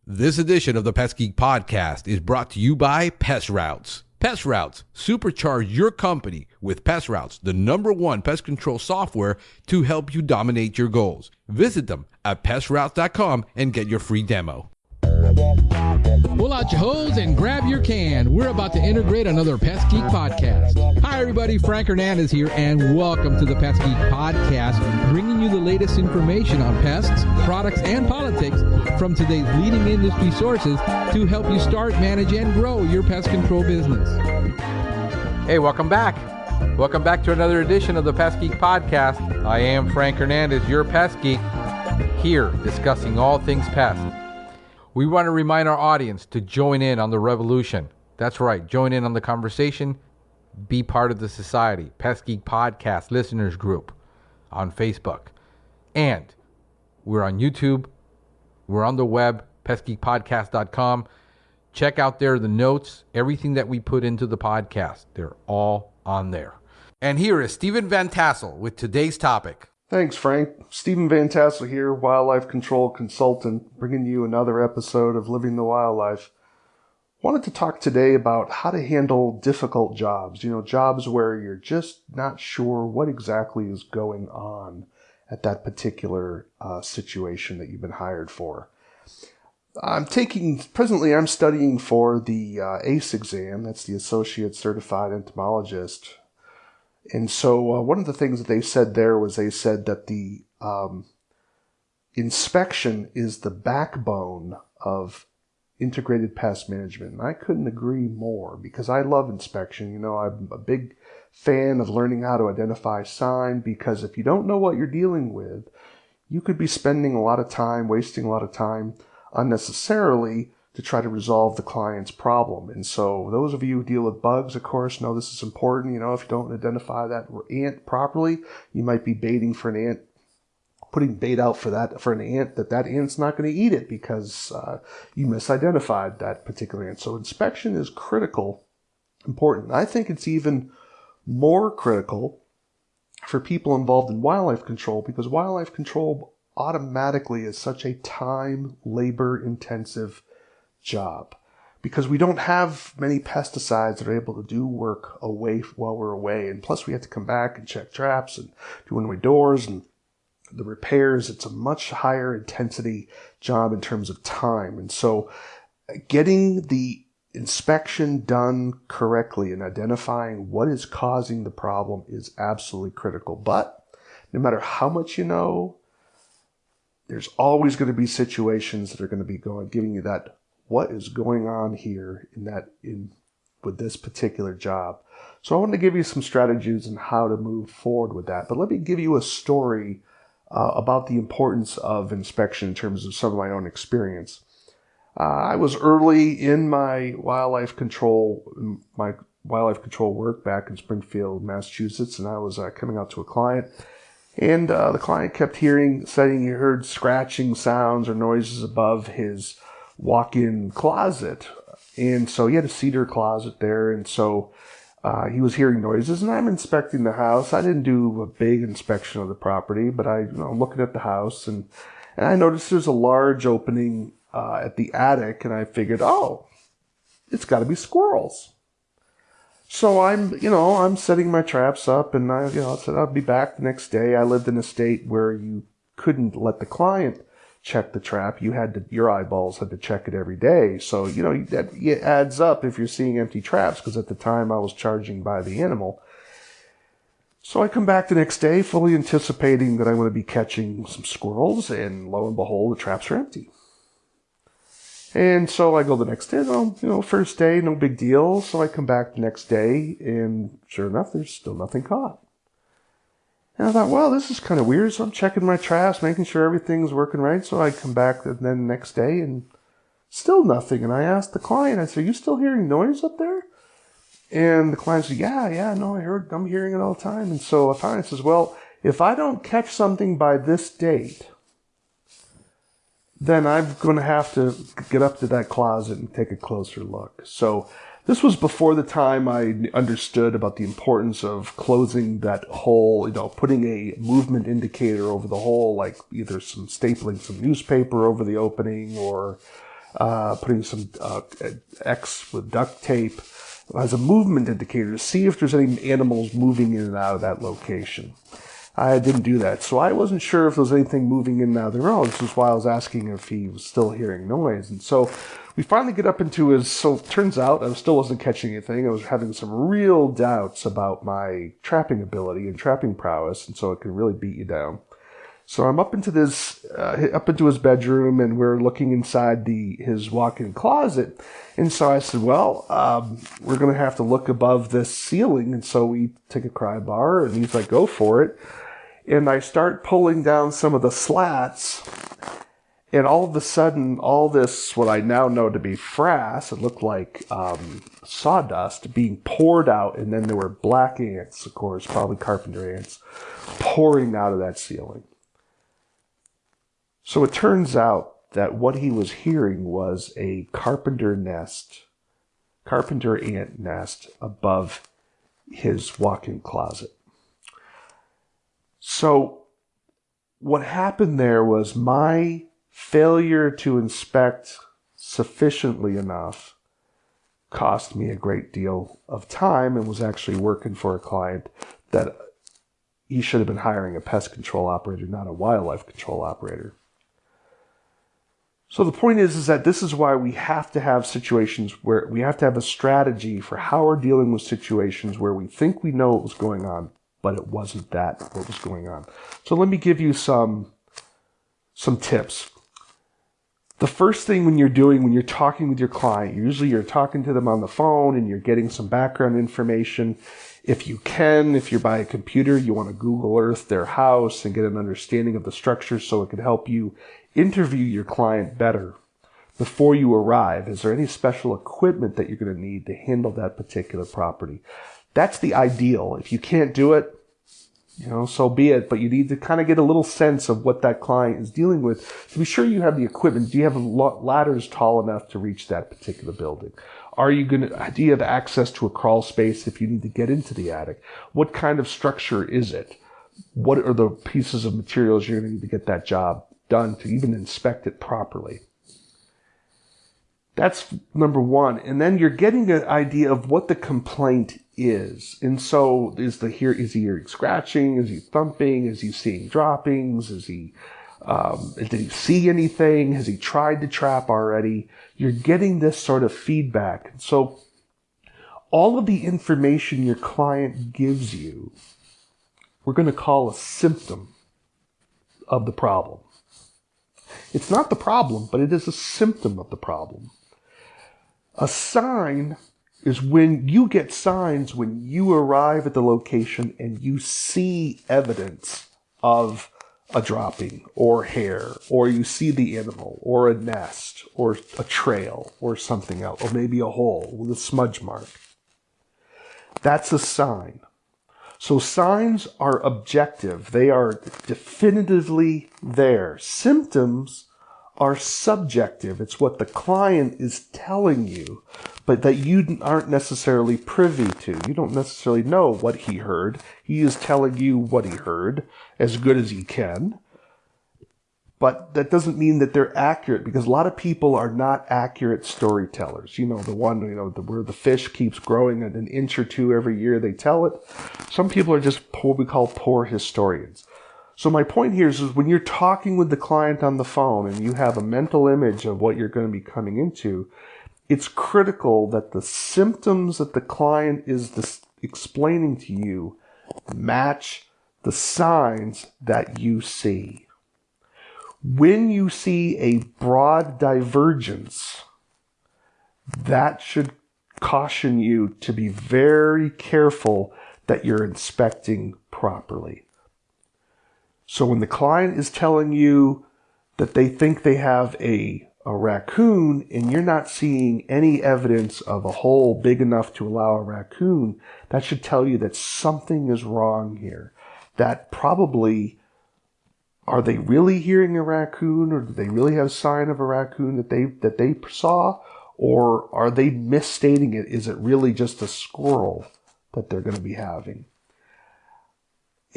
This edition of the Pest Geek Podcast is brought to you by Pest Routes. Pest Routes, supercharge your company with Pest Routes, the #1 pest control software to help you dominate your goals. Visit them at pestroutes.com and get your free demo. Pull out your hose and grab your can. We're about to integrate another Pest Geek Podcast. Hi, everybody. Frank Hernandez here, and welcome to the Pest Geek Podcast, bringing you the latest information on pests, products, and politics from today's leading industry sources to help you start, manage, and grow your pest control business. Hey, welcome back. Welcome back to another edition of the Pest Geek Podcast. I am Frank Hernandez, your Pest Geek, here discussing all things pest. We want to remind our audience to join in on the revolution. That's right, join in on the conversation, be part of the society. Pest Geek Podcast Listeners Group on Facebook. And we're on YouTube. We're on the web, pestgeekpodcast.com. Check out there the notes, everything that we put into the podcast. They're all on there. And here is Stephen Van Tassel with today's topic. Thanks, Frank. Stephen Van Tassel here, wildlife control consultant, bringing you another episode of Living the Wildlife. Wanted to talk today about how to handle difficult jobs. Jobs where you're just not sure what exactly is going on at that particular situation that you've been hired for. Presently I'm studying for the ACE exam. That's the Associate Certified Entomologist. And so one of the things that they said there was they said that the inspection is the backbone of integrated pest management. And I couldn't agree more because I love inspection. I'm a big fan of learning how to identify sign, because if you don't know what you're dealing with, you could be spending a lot of time, wasting a lot of time unnecessarily to try to resolve the client's problem. And so those of you who deal with bugs, of course, know this is important. If you don't identify that ant properly, you might be baiting for an ant, putting bait out for an ant that ant's not going to eat it because you misidentified that particular ant. So inspection is critical, important. I think it's even more critical for people involved in wildlife control, because wildlife control automatically is such a time, labor-intensive job, because we don't have many pesticides that are able to do work away while we're away. And plus we have to come back and check traps and do one-way doors and the repairs. It's a much higher intensity job in terms of time. And so getting the inspection done correctly and identifying what is causing the problem is absolutely critical. But no matter how much you know, there's always going to be situations that are going to be giving you that what is going on here with this particular job. So I want to give you some strategies on how to move forward with that. But let me give you a story about the importance of inspection in terms of some of my own experience. I was early in my wildlife control work back in Springfield, Massachusetts, and I was coming out to a client. And the client kept saying he heard scratching sounds or noises above his walk-in closet. And so he had a cedar closet there, and so he was hearing noises, and I'm inspecting the house. I didn't do a big inspection of the property, but I'm looking at the house, and I noticed there's a large opening at the attic, and I figured, it's got to be squirrels. So I'm setting my traps up, and I said I'll be back the next day. I lived in a state where you couldn't let the client check the trap. Your eyeballs had to check it every day. So, it adds up if you're seeing empty traps, because at the time I was charging by the animal. So I come back the next day fully anticipating that I'm going to be catching some squirrels, and lo and behold, the traps are empty. And so I go the next day, first day, no big deal. So I come back the next day, and sure enough, there's still nothing caught. And I thought, well, this is kind of weird. So I'm checking my traps, making sure everything's working right. So I come back then the next day, and still nothing. And I asked the client, I said, are you still hearing noise up there? And the client said, no, I'm hearing it all the time. And so I finally says, well, if I don't catch something by this date, then I'm going to have to get up to that closet and take a closer look. So this was before the time I understood about the importance of closing that hole, putting a movement indicator over the hole, like either stapling some newspaper over the opening or putting some X with duct tape as a movement indicator to see if there's any animals moving in and out of that location. I didn't do that, so I wasn't sure if there was anything moving in and out of the room. This is why I was asking if he was still hearing noise. And so we finally get up into his, so it turns out I still wasn't catching anything. I was having some real doubts about my trapping ability and trapping prowess, and so it can really beat you down. So I'm up into his bedroom, and we're looking inside his walk-in closet. And so I said, well, we're going to have to look above this ceiling. And so we take a pry bar, and he's like, go for it. And I start pulling down some of the slats, and all of a sudden, all this, what I now know to be frass, it looked like sawdust being poured out, and then there were black ants, of course, probably carpenter ants, pouring out of that ceiling. So it turns out that what he was hearing was a carpenter ant nest above his walk-in closet. So what happened there was my failure to inspect sufficiently enough cost me a great deal of time and was actually working for a client that he should have been hiring a pest control operator, not a wildlife control operator. So the point is that this is why we have to have situations where we have to have a strategy for how we're dealing with situations where we think we know what was going on, but it wasn't that what was going on. So let me give you some tips. The first thing when you're talking with your client, usually you're talking to them on the phone and you're getting some background information. If you're by a computer, you want to Google Earth their house and get an understanding of the structure so it can help you interview your client better before you arrive. Is there any special equipment that you're going to need to handle that particular property? That's the ideal. If you can't do it, so be it, but you need to kind of get a little sense of what that client is dealing with to be sure you have the equipment. Do you have ladders tall enough to reach that particular building? Do you have access to a crawl space if you need to get into the attic? What kind of structure is it? What are the pieces of materials you're going to need to get that job done to even inspect it properly? That's number one. And then you're getting an idea of what the complaint is. And so is he hearing scratching? Is he thumping? Is he seeing droppings? Did he see anything? Has he tried to trap already? You're getting this sort of feedback. So all of the information your client gives you, we're going to call a symptom of the problem. It's not the problem, but it is a symptom of the problem. A sign is when you get signs when you arrive at the location and you see evidence of a dropping or hair, or you see the animal or a nest or a trail or something else, or maybe a hole with a smudge mark. That's a sign. So signs are objective. They are definitively there. Symptoms are subjective. It's what the client is telling you, but that you aren't necessarily privy to. You don't necessarily know what he heard. He is telling you what he heard as good as he can. But that doesn't mean that they're accurate, because a lot of people are not accurate storytellers. Where the fish keeps growing an inch or two every year, they tell it. Some people are just what we call poor historians. So my point here is when you're talking with the client on the phone and you have a mental image of what you're going to be coming into, it's critical that the symptoms that the client is explaining to you match the signs that you see. When you see a broad divergence, that should caution you to be very careful that you're inspecting properly. So when the client is telling you that they think they have a raccoon and you're not seeing any evidence of a hole big enough to allow a raccoon, that should tell you that something is wrong here. That probably, are they really hearing a raccoon, or do they really have a sign of a raccoon that they saw? Or are they misstating it? Is it really just a squirrel that they're going to be having?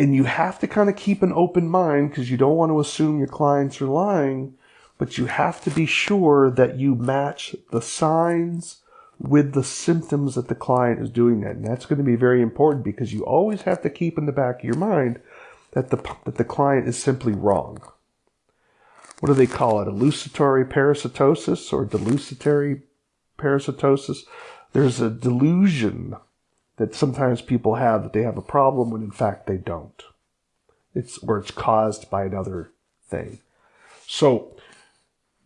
And you have to kind of keep an open mind, because you don't want to assume your clients are lying but you have to be sure that you match the signs with the symptoms that the client is doing that. And that's going to be very important because you always have to keep in the back of your mind that the client is simply wrong. What do they call it? Hallucinatory parasitosis or delucitory parasitosis? There's a delusion that sometimes people have that they have a problem when in fact they don't. It's caused by another thing. So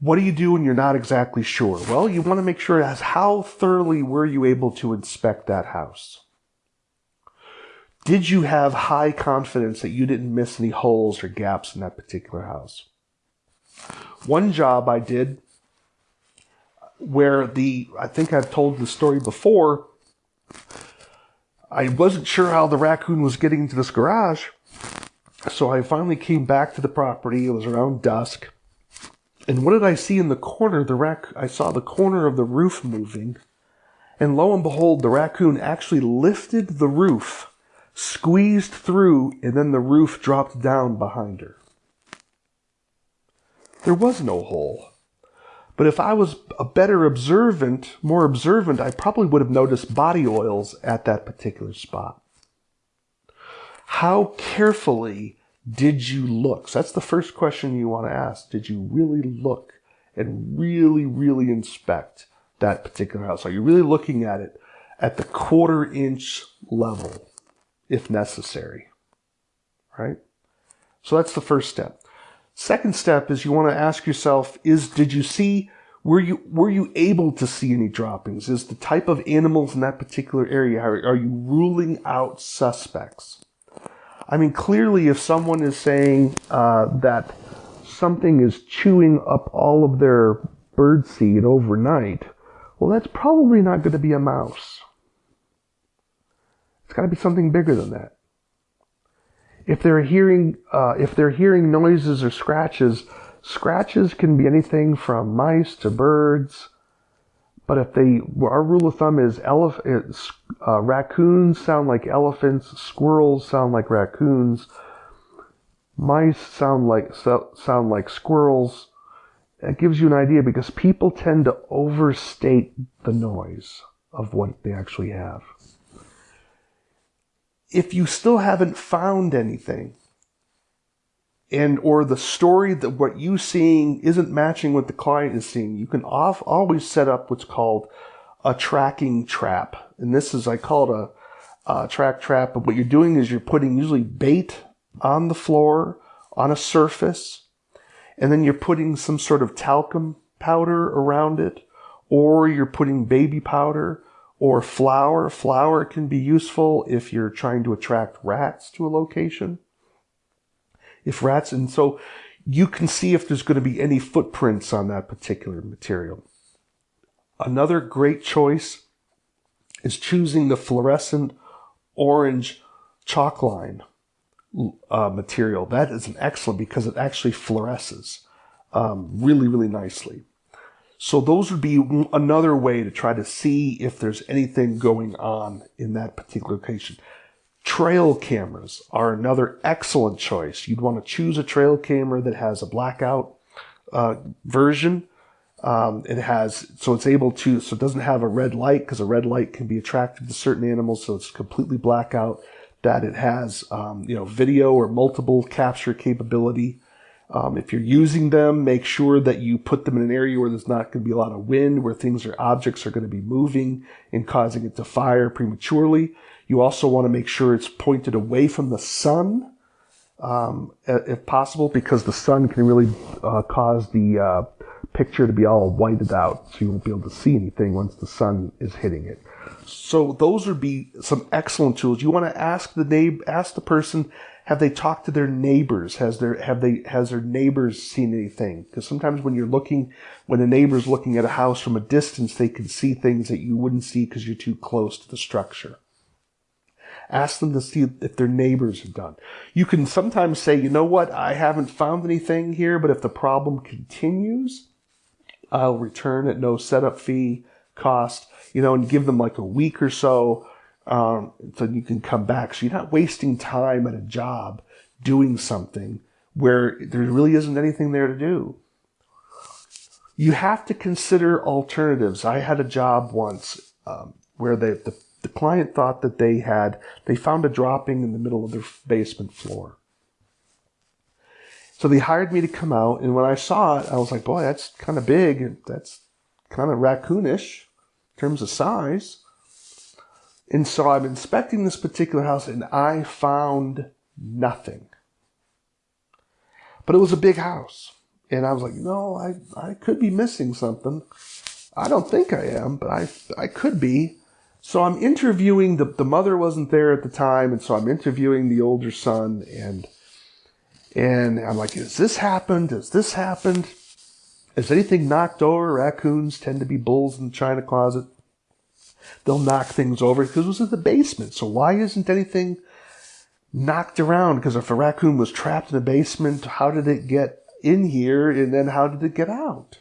what do you do when you're not exactly sure? Well, you want to make sure as how thoroughly were you able to inspect that house? Did you have high confidence that you didn't miss any holes or gaps in that particular house? One job I did where I think I've told the story before, I wasn't sure how the raccoon was getting into this garage, so I finally came back to the property. It was around dusk. And what did I see in the corner? I saw the corner of the roof moving, and lo and behold, the raccoon actually lifted the roof, squeezed through, and then the roof dropped down behind her. There was no hole. But if I was a more observant, I probably would have noticed body oils at that particular spot. How carefully did you look? So that's the first question you want to ask. Did you really look and really, really inspect that particular house? Are you really looking at it at the 1/4 inch level, if necessary? Right? So that's the first step. Second step is you want to ask yourself, were you able to see any droppings? Is the type of animals in that particular area, are you ruling out suspects? I mean, clearly if someone is saying that something is chewing up all of their birdseed overnight, well, that's probably not going to be a mouse. It's got to be something bigger than that. If they're hearing noises or scratches can be anything from mice to birds. But our rule of thumb is raccoons sound like elephants, squirrels sound like raccoons, mice sound like squirrels. That gives you an idea because people tend to overstate the noise of what they actually have. If you still haven't found anything, or the story that what you're seeing isn't matching what the client is seeing, you can always set up what's called a tracking trap. And I call it a track trap. But what you're doing is you're putting usually bait on the floor, on a surface, and then you're putting some sort of talcum powder around it, or you're putting baby powder, or flour. Flour can be useful if you're trying to attract rats to a location. And so you can see if there's going to be any footprints on that particular material. Another great choice is choosing the fluorescent orange chalk line material. That is an excellent because it actually fluoresces really, really nicely. So those would be another way to try to see if there's anything going on in that particular location. Trail cameras are another excellent choice. You'd want to choose a trail camera that has a blackout version. So it doesn't have a red light because a red light can be attractive to certain animals. So it's completely blackout. That it has video or multiple capture capability. If you're using them, make sure that you put them in an area where there's not going to be a lot of wind, where objects are going to be moving and causing it to fire prematurely. You also want to make sure it's pointed away from the sun, if possible, because the sun can really cause the picture to be all whited out, so you won't be able to see anything once the sun is hitting it. So those would be some excellent tools. You want to ask the person, have they talked to their neighbors? Has their neighbors seen anything? Because sometimes when a neighbor's looking at a house from a distance, they can see things that you wouldn't see because you're too close to the structure. Ask them to see if their neighbors have done. You can sometimes say, you know what, I haven't found anything here, but if the problem continues, I'll return at no setup fee cost, and give them like a week or so, so you can come back. So you're not wasting time at a job doing something where there really isn't anything there to do. You have to consider alternatives. I had a job once where the client thought that they found a dropping in the middle of their basement floor. So they hired me to come out, and when I saw it, I was like, boy, that's kind of big. That's kind of raccoonish in terms of size. And so I'm inspecting this particular house, and I found nothing. But it was a big house. And I was like, no, I could be missing something. I don't think I am, but I could be. So I'm interviewing, the mother wasn't there at the time, and so I'm interviewing the older son, and I'm like, has this happened? Has this happened? Has anything knocked over? Raccoons tend to be bulls in the china closet. They'll knock things over because it was in the basement. So why isn't anything knocked around? Because if a raccoon was trapped in the basement, how did it get in here? And then how did it get out?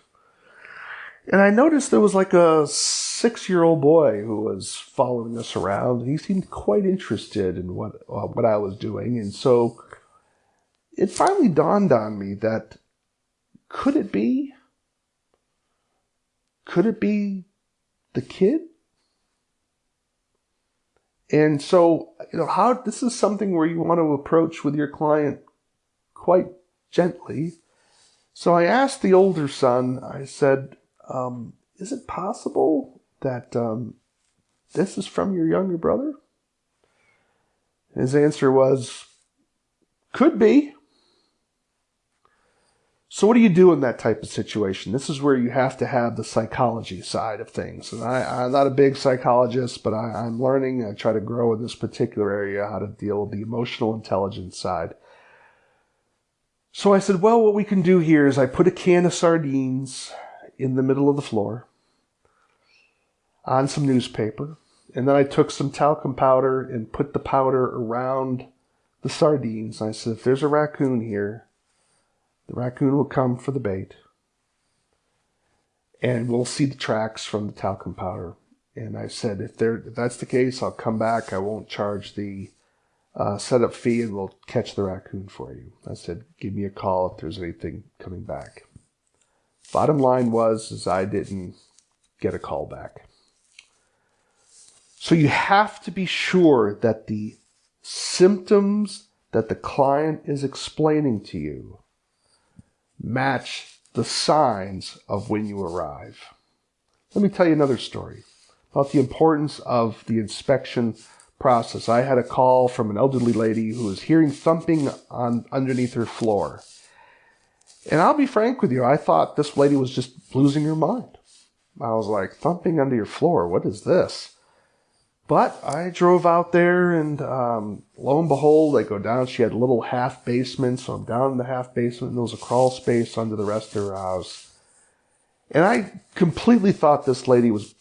And I noticed there was like a 6-year-old boy who was following us around. He seemed quite interested in what I was doing. And so it finally dawned on me that could it be the kid? And so, this is something where you want to approach with your client quite gently. So I asked the older son, I said, is it possible that this is from your younger brother? His answer was, could be. So what do you do in that type of situation? This is where you have to have the psychology side of things. And I'm not a big psychologist, but I'm learning. I try to grow in this particular area, how to deal with the emotional intelligence side. So I said, well, what we can do here is I put a can of sardines in the middle of the floor on some newspaper. And then I took some talcum powder and put the powder around the sardines. I said, if there's a raccoon here, the raccoon will come for the bait, and we'll see the tracks from the talcum powder. And I said, if that's the case, I'll come back. I won't charge the setup fee, and we'll catch the raccoon for you. I said, give me a call if there's anything coming back. Bottom line is I didn't get a call back. So you have to be sure that the symptoms that the client is explaining to you match the signs of when you arrive. Let me tell you another story about the importance of the inspection process. I had a call from an elderly lady who was hearing thumping underneath her floor. And I'll be frank with you, I thought this lady was just losing her mind. I was like, thumping under your floor, what is this? But I drove out there, and lo and behold, I go down. She had a little half basement, so I'm down in the half basement, and there was a crawl space under the rest of her house. And I completely thought this lady was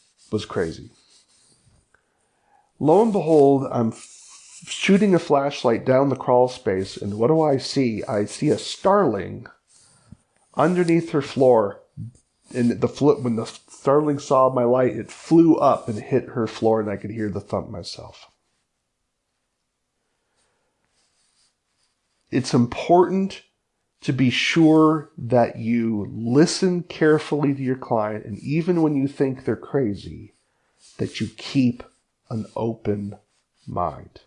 crazy. Lo and behold, I'm shooting a flashlight down the crawl space, and what do I see? I see a starling underneath her floor. And when the starling saw my light, it flew up and hit her floor, and I could hear the thump myself. It's important to be sure that you listen carefully to your client, and even when you think they're crazy, that you keep an open mind.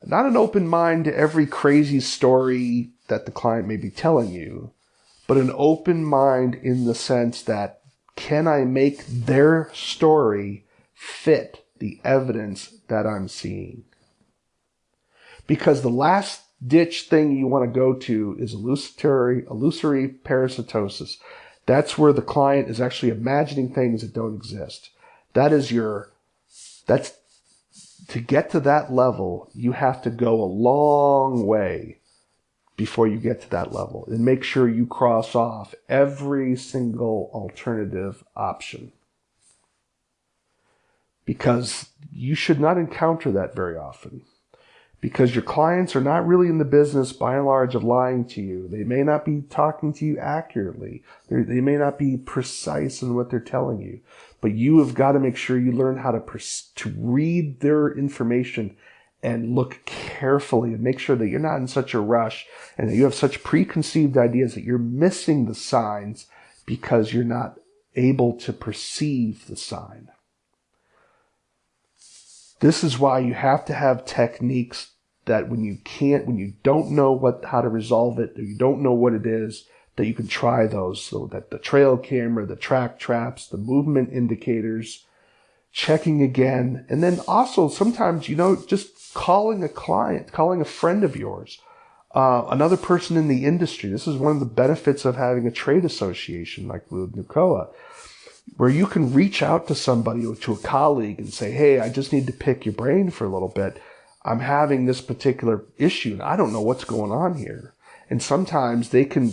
Not an open mind to every crazy story that the client may be telling you, but an open mind in the sense that, can I make their story fit the evidence that I'm seeing? Because the last ditch thing you want to go to is illusory parasitosis. That's where the client is actually imagining things that don't exist. To get to that level, you have to go a long way before you get to that level, and make sure you cross off every single alternative option. Because you should not encounter that very often. Because your clients are not really in the business, by and large, of lying to you. They may not be talking to you accurately. They may not be precise in what they're telling you. But you have got to make sure you learn how to read their information and look carefully and make sure that you're not in such a rush and that you have such preconceived ideas that you're missing the signs because you're not able to perceive the sign. This is why you have to have techniques that when you don't know how to resolve it, or you don't know what it is, that you can try those, so that the trail camera, the track traps, the movement indicators, checking again, and then also sometimes, just calling a client, calling a friend of yours, another person in the industry. This is one of the benefits of having a trade association like with NUCOA, where you can reach out to somebody or to a colleague and say, hey, I just need to pick your brain for a little bit. I'm having this particular issue and I don't know what's going on here. And sometimes they can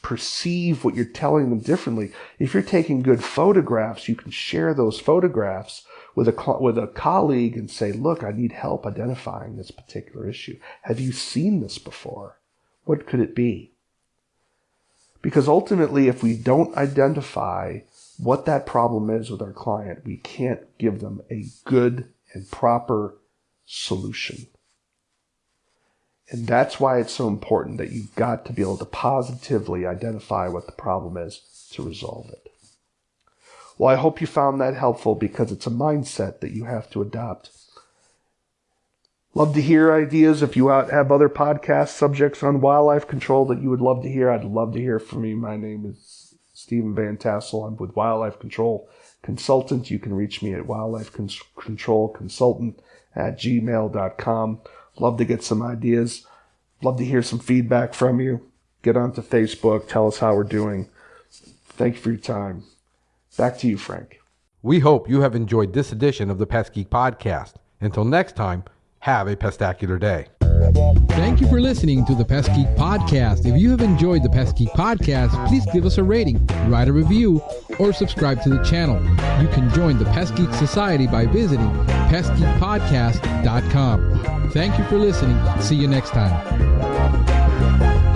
perceive what you're telling them differently. If you're taking good photographs, you can share those photographs with a colleague and say, look, I need help identifying this particular issue. Have you seen this before? What could it be? Because ultimately, if we don't identify what that problem is with our client, we can't give them a good and proper solution. And that's why it's so important that you've got to be able to positively identify what the problem is to resolve it. Well, I hope you found that helpful, because it's a mindset that you have to adopt. Love to hear ideas. If you have other podcast subjects on wildlife control that you would love to hear, I'd love to hear from you. My name is Stephen Van Tassel. I'm with Wildlife Control Consultant. You can reach me at wildlifecontrolconsultant@gmail.com. Love to get some ideas. Love to hear some feedback from you. Get onto Facebook. Tell us how we're doing. Thank you for your time. Back to you, Frank. We hope you have enjoyed this edition of the Pest Geek Podcast. Until next time, have a pestacular day. Thank you for listening to the Pest Geek Podcast. If you have enjoyed the Pest Geek Podcast, please give us a rating, write a review, or subscribe to the channel. You can join the Pest Geek Society by visiting pestgeekpodcast.com. Thank you for listening. See you next time.